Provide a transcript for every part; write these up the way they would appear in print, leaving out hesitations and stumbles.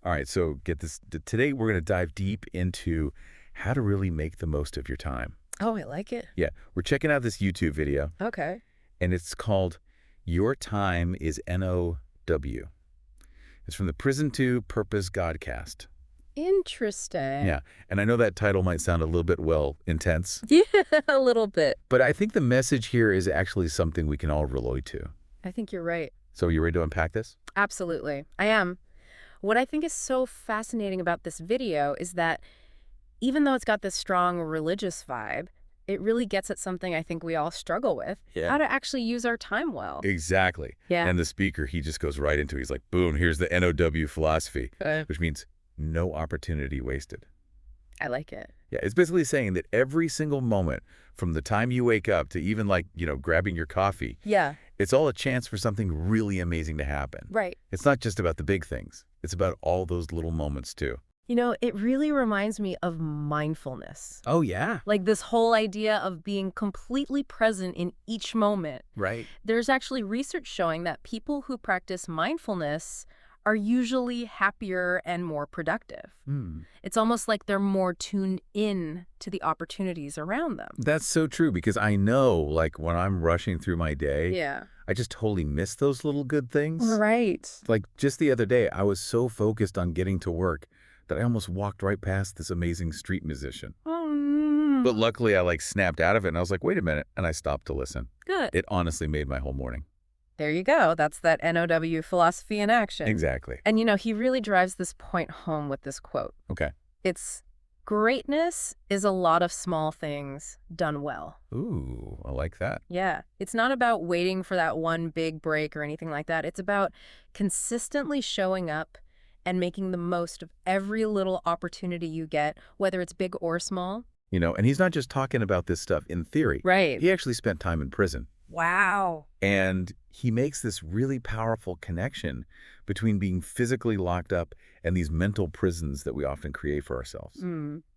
All right, so get this. Today we're going to dive deep into how to really make the most of your time. Oh, I like it. Yeah, we're checking out this YouTube video, Okay. and it's called Your Time is NOW. It's from the Prison to Purpose Godcast. Interesting. Yeah, and I know that title might sound a little bit, well, intense, Yeah, a little bit. but I think the message here is actually something we can all relate to. I think you're right. So you ready to unpack this? Absolutely. I am. What I think is so fascinating about this video is that even though it's got this strong religious vibe, it really gets at something I think we all struggle with, Yeah. how to actually use our time well. Exactly. Yeah. And the speaker, he just goes right into it. He's like, boom, here's the NOW philosophy, Uh, which means no opportunity wasted. I like it. Yeah, it's basically saying that every single moment from the time you wake up to even like, grabbing your coffee, Yeah, it's all a chance for something really amazing to happen. right. It's not just about the big things. It's about all those little moments too. You know, it really reminds me of mindfulness. Oh, yeah. Like this whole idea of being completely present in each moment. Right. There's actually research showing that people who practice mindfulness are usually happier and more productive. It's almost like they're more tuned in to the opportunities around them. That's so true because I know like when I'm rushing through my day, Yeah. I just totally miss those little good things. Right. Like just the other day, I was so focused on getting to work that I almost walked right past this amazing street musician. But luckily, I like snapped out of it and I was like, wait a minute. And I stopped to listen. Good. It honestly made my whole morning. There you go. That's that NOW philosophy in action. Exactly. And you know, he really drives this point home with this quote. Okay. It's greatness is a lot of small things done well. Ooh, I like that. Yeah. It's not about waiting for that one big break or anything like that. It's about consistently showing up and making the most of every little opportunity you get, whether it's big or small. And he's not just talking about this stuff in theory. Right. He actually spent time in prison. Wow. And he makes this really powerful connection between being physically locked up and these mental prisons that we often create for ourselves.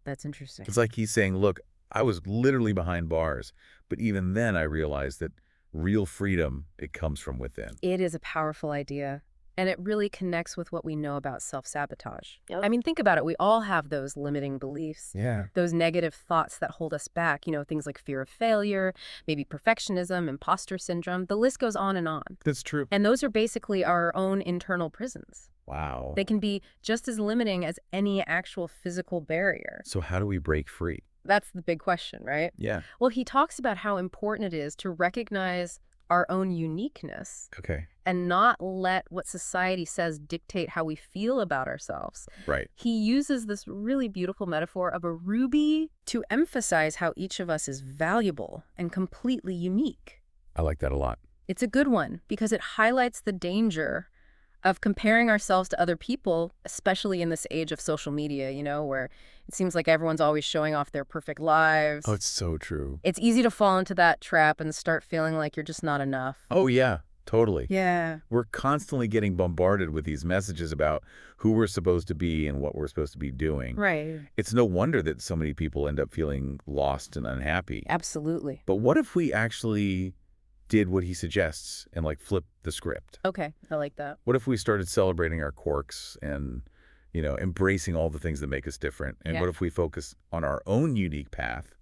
That's interesting. It's like he's saying, look, I was literally behind bars, but even then I realized that real freedom, it comes from within. It is a powerful idea. And it really connects with what we know about self-sabotage. I mean, think about it. We all have those limiting beliefs, Yeah. those negative thoughts that hold us back, things like fear of failure, maybe perfectionism, imposter syndrome. The list goes on and on. That's true. And those are basically our own internal prisons. Wow. They can be just as limiting as any actual physical barrier. So how do we break free? That's the big question, right? Yeah. Well, he talks about how important it is to recognize our own uniqueness Okay. and not let what society says dictate how we feel about ourselves. Right. He uses this really beautiful metaphor of a ruby to emphasize how each of us is valuable and completely unique. I like that a lot. It's a good one because it highlights the danger of comparing ourselves to other people, especially in this age of social media, where it seems like everyone's always showing off their perfect lives. Oh, it's so true. It's easy to fall into that trap and start feeling like you're just not enough. Oh, yeah, totally. Yeah. We're constantly getting bombarded with these messages about who we're supposed to be and what we're supposed to be doing. Right. It's no wonder that so many people end up feeling lost and unhappy. Absolutely. But what if we actually did what he suggests and like flip the script? Okay, I like that. What if we started celebrating our quirks and, embracing all the things that make us different? And Yeah. what if we focus on our own unique path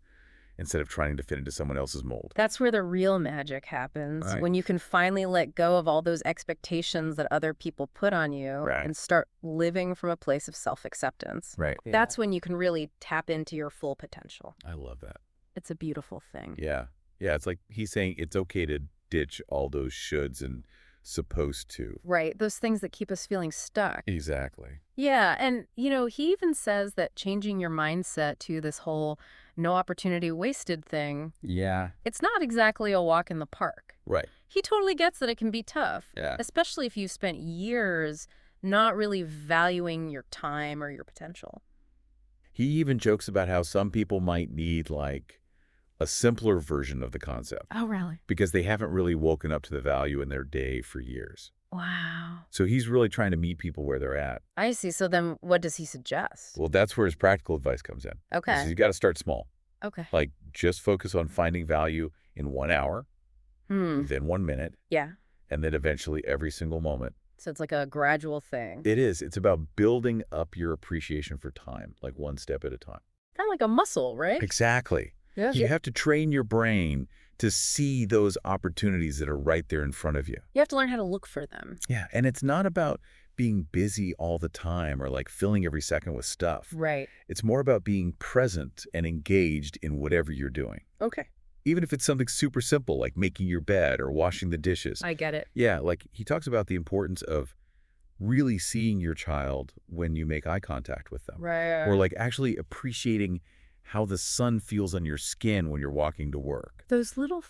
instead of trying to fit into someone else's mold? That's where the real magic happens, Right. when you can finally let go of all those expectations that other people put on you Right. and start living from a place of self-acceptance. Right. That's when you can really tap into your full potential. I love that. It's a beautiful thing. Yeah. Yeah. It's like he's saying it's okay to ditch all those shoulds and supposed to. Right, those things that keep us feeling stuck. Exactly. Yeah, and he even says that changing your mindset to this whole no opportunity wasted thing, Yeah. it's not exactly a walk in the park. Right. He totally gets that it can be tough, Yeah. especially if you spent years not really valuing your time or your potential. He even jokes about how some people might need like a simpler version of the concept Oh, really? because they haven't really woken up to the value in their day for years. Wow. So he's really trying to meet people where they're at. I see. So then what does he suggest? Well, that's where his practical advice comes in. He says Okay. you got to start small. Okay. Like just focus on finding value in 1 hour, Hmm. then 1 minute, Yeah. and then eventually every single moment. So it's like a gradual thing. It is. It's about building up your appreciation for time, like one step at a time. Kind of like a muscle, right? Exactly. Yeah. You have to train your brain to see those opportunities that are right there in front of you. You have to learn how to look for them. Yeah, and it's not about being busy all the time or like filling every second with stuff. Right. It's more about being present and engaged in whatever you're doing. Okay. Even if it's something super simple like making your bed or washing the dishes. I get it. Yeah, like he talks about the importance of really seeing your child when you make eye contact with them. Right. Or like actually appreciating how the sun feels on your skin when you're walking to work. Those little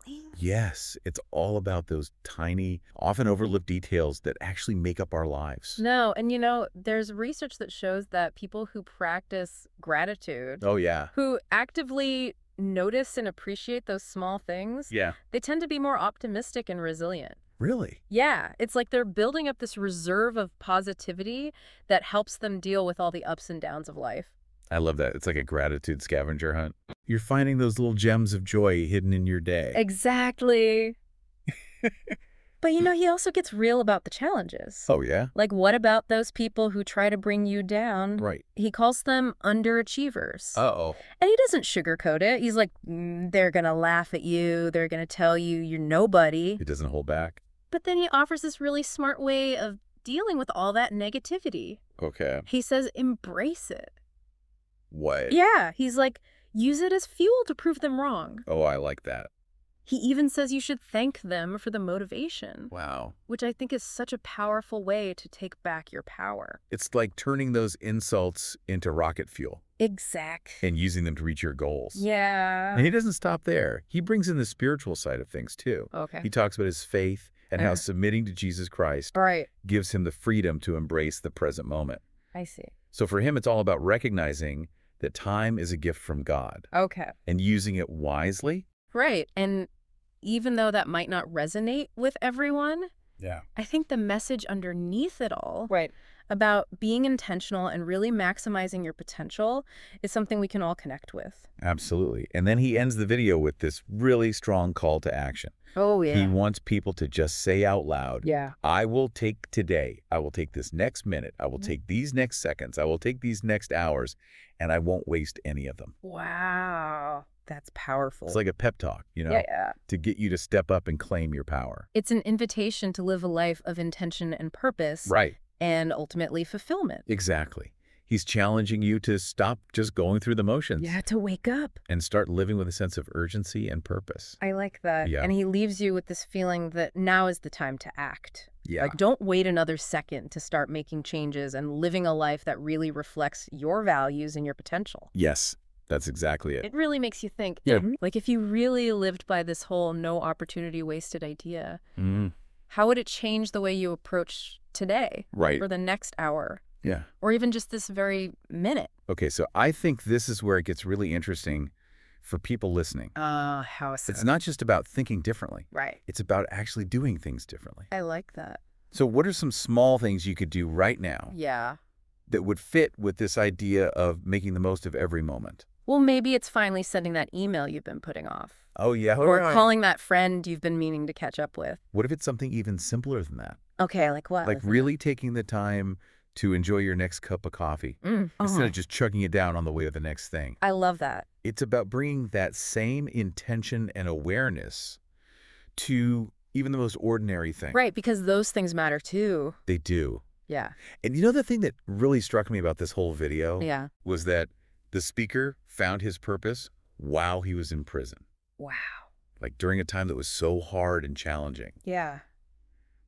things. Yes, it's all about those tiny, often overlooked details that actually make up our lives. No, and there's research that shows that people who practice gratitude, Oh, yeah. who actively notice and appreciate those small things, Yeah. they tend to be more optimistic and resilient. Really? Yeah, it's like they're building up this reserve of positivity that helps them deal with all the ups and downs of life. I love that. It's like a gratitude scavenger hunt. You're finding those little gems of joy hidden in your day. Exactly. But he also gets real about the challenges. Oh, yeah? Like, what about those people who try to bring you down? Right. He calls them underachievers. Uh-oh. And he doesn't sugarcoat it. He's like, they're going to laugh at you. They're going to tell you you're nobody. It doesn't hold back. But then he offers this really smart way of dealing with all that negativity. Okay. He says, embrace it. What? Yeah, he's like, use it as fuel to prove them wrong. Oh, I like that. He even says you should thank them for the motivation, Wow. which I think is such a powerful way to take back your power. It's like turning those insults into rocket fuel Exactly. and using them to reach your goals. Yeah. And he doesn't stop there. He brings in the spiritual side of things, too. Okay. He talks about his faith and how submitting to Jesus Christ All right. gives him the freedom to embrace the present moment. I see. So for him, it's all about recognizing that time is a gift from God Okay. and using it wisely. Right. And even though that might not resonate with everyone, Yeah. I think the message underneath it all Right. about being intentional and really maximizing your potential is something we can all connect with. Absolutely. And then he ends the video with this really strong call to action. Oh, yeah. He wants people to just say out loud, Yeah. I will take today. I will take this next minute. I will take these next seconds. I will take these next hours, and I won't waste any of them. Wow. That's powerful. It's like a pep talk, Yeah. to get you to step up and claim your power. It's an invitation to live a life of intention and purpose Right. and ultimately fulfillment. Exactly. He's challenging you to stop just going through the motions Yeah, to wake up. and start living with a sense of urgency and purpose. I like that. Yeah. And he leaves you with this feeling that now is the time to act. Yeah. Like, don't wait another second to start making changes and living a life that really reflects your values and your potential. Yes, that's exactly it. It really makes you think, Yeah. like, if you really lived by this whole no opportunity wasted idea, Mm, how would it change the way you approach today right. or the next hour Yeah. or even just this very minute? Okay, so I think this is where it gets really interesting for people listening. How so? It's not just about thinking differently. Right. It's about actually doing things differently. I like that. So what are some small things you could do right now Yeah. that would fit with this idea of making the most of every moment? Well, maybe it's finally sending that email you've been putting off. Oh, yeah. Or calling that friend you've been meaning to catch up with. What if it's something even simpler than that? Okay, like what? Like really taking the time to enjoy your next cup of coffee instead of just chugging it down on the way to the next thing. I love that. It's about bringing that same intention and awareness to even the most ordinary thing. Right, because those things matter too. They do. Yeah. And the thing that really struck me about this whole video Yeah. was that the speaker found his purpose while he was in prison, Wow. like during a time that was so hard and challenging, Yeah.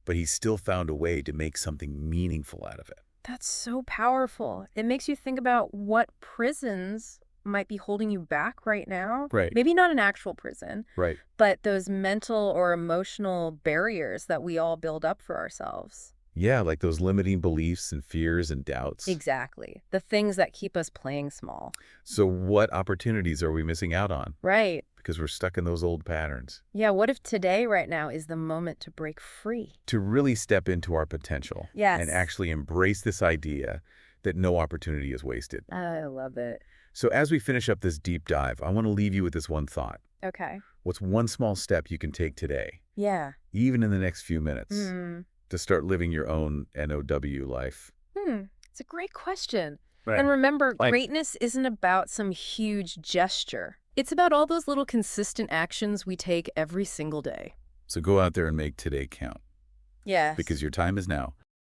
but he still found a way to make something meaningful out of it. That's so powerful. It makes you think about what prisons might be holding you back right now. Right. Maybe not an actual prison, Right. but those mental or emotional barriers that we all build up for ourselves. Yeah, like those limiting beliefs and fears and doubts. Exactly. The things that keep us playing small. So what opportunities are we missing out on? Right. Because we're stuck in those old patterns. Yeah, what if today, right now, is the moment to break free? To really step into our potential. Yes. And actually embrace this idea that no opportunity is wasted. I love it. So as we finish up this deep dive, I want to leave you with this one thought. Okay. What's one small step you can take today, Yeah. even in the next few minutes, to start living your own NOW life? It's a great question. Right. And remember, Like- greatness isn't about some huge gesture. It's about all those little consistent actions we take every single day. So go out there and make today count, Yes. because your time is now.